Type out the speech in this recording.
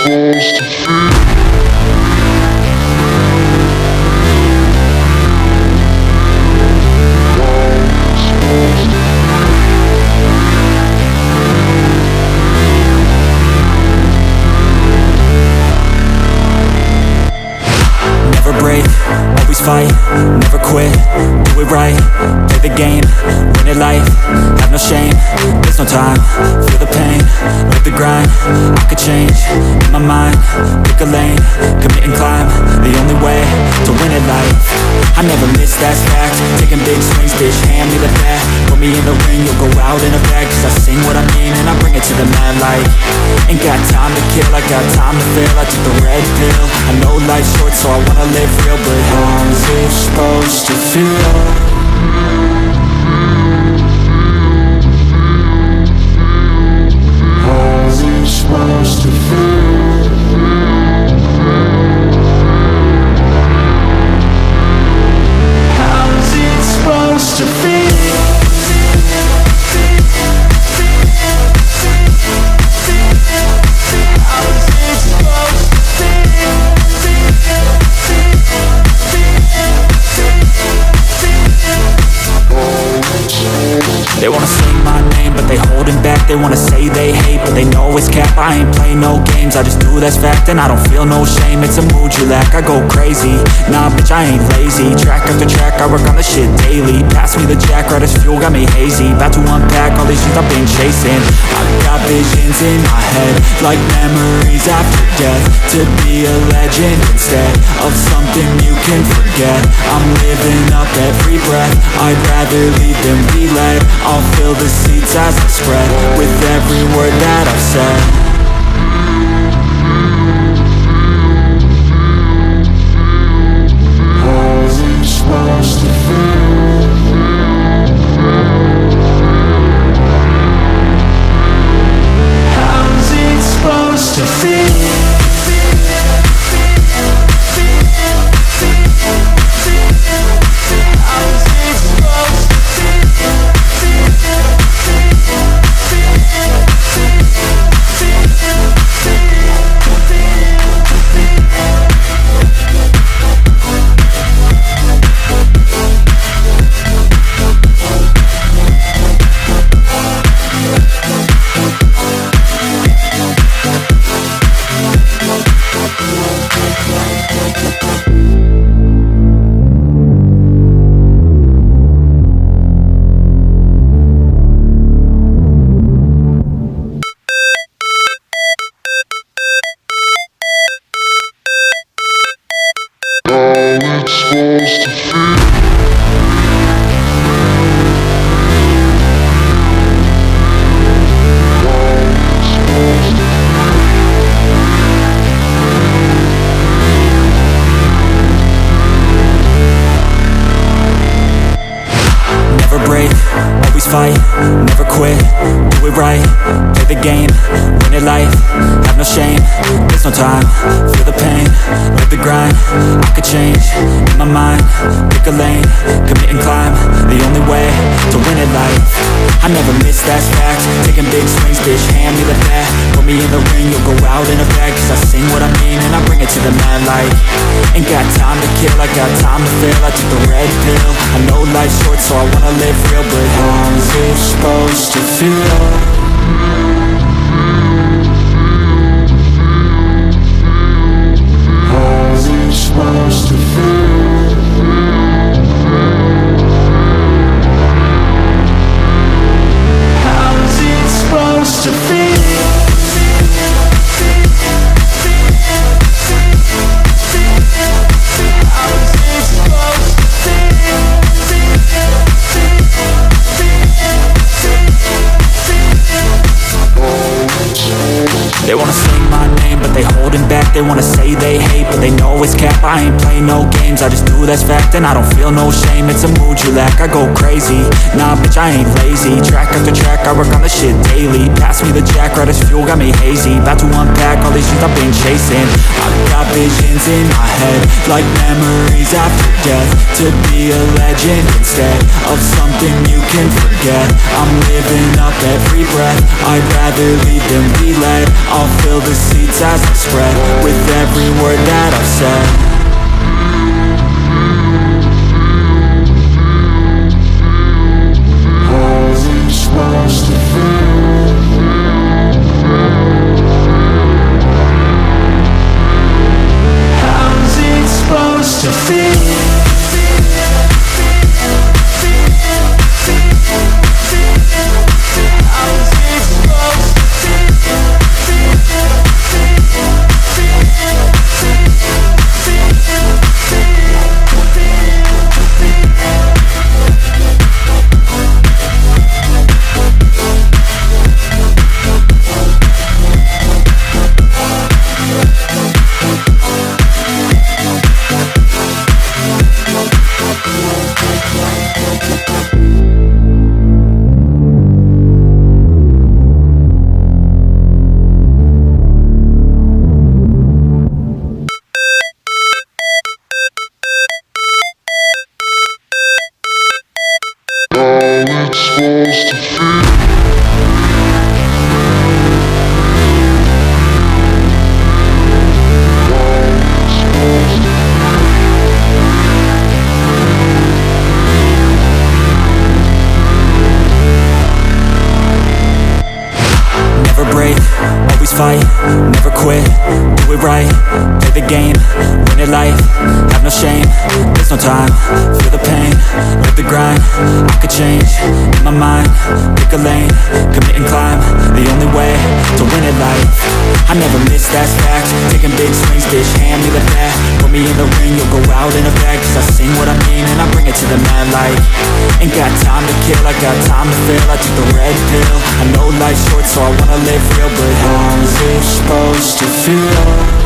supposed to feel? Never break, always fight, never quit, do it right, play the game, win it life, have no shame, there's no time, feel the pain, live the grind, I could change, in my mind, pick a lane, commit and climb, the only way to win it life, I never miss, that's fact, taking big swings, bitch, hand me the bat, put me in the ring, you'll go out in a bag, cause I sing what I mean and I bring it to the mad light, ain't got time to kill, I got time to feel, I took the red pill, I know life's short so I wanna live real, but how's it supposed to feel? How's it supposed to feel? How's it supposed to feel? They wanna say my name, but they holding back. They wanna say they hate, but they know it's cap. I ain't play no games, I just do that's fact. And I don't feel no shame, it's a mood you lack. I go crazy, nah bitch I ain't lazy. Track after track, I work on the shit daily. Pass me the jack, right as fuel, got me hazy. About to unpack all these shit I've been chasing. I've got visions in my head, like memories after death. To be a legend instead of something you can forget. I'm living up every breath, I'd rather lead than be led. I'll fill the seats as I spread with every word that I've said. How's it supposed to feel? How's it supposed to feel? Supposed to feel. Never break, always fight, never quit, do it right, play the game, win it life, have no shame, there's no time, feel the pain, live the grind, I could change, in my mind, pick a lane, commit and climb, the only way to win it life, I never miss, that's fact, taking big swings, bitch, hand me the bat, put me in the ring, you'll go out in a bag, cause I sing what I mean and I bring it to the mad light, ain't got time to kill, I got time to feel, I took the red pill, I know life's short so I wanna live real, but how's it supposed to feel? How's it supposed to feel? How's it supposed to feel? They wanna say my name, but they holding back. They wanna say they hate, but they know it's cap. I ain't playing no games, I just do that's fact. And I don't feel no shame, it's a mood you lack. I go crazy, nah bitch I ain't lazy. Track after track, I work on the shit daily. Pass me the jack, right as fuel, got me hazy. About to unpack all these things I've been chasing. I've got visions in my head, like memories after death. To be a legend instead of something you can forget. I'm living up every breath, I'd rather lead than be led. I'll fill the seats as I spread, with every word that I've said. Fight, never quit, do it right, play the game, win it life, have no shame, there's no time, feel the pain, live the grind, I could change, in my mind, pick a lane, commit and climb, the only way to win it life. I never miss, that's fact, taking big swings, bitch, hand me the bat, put me in the ring, you'll go out in a bag, cause I sing what I mean and I bring it to the mad light. Ain't got time to kill, I got time to feel, I took the red pill, I know life's short so I wanna live real, but how's it supposed to feel?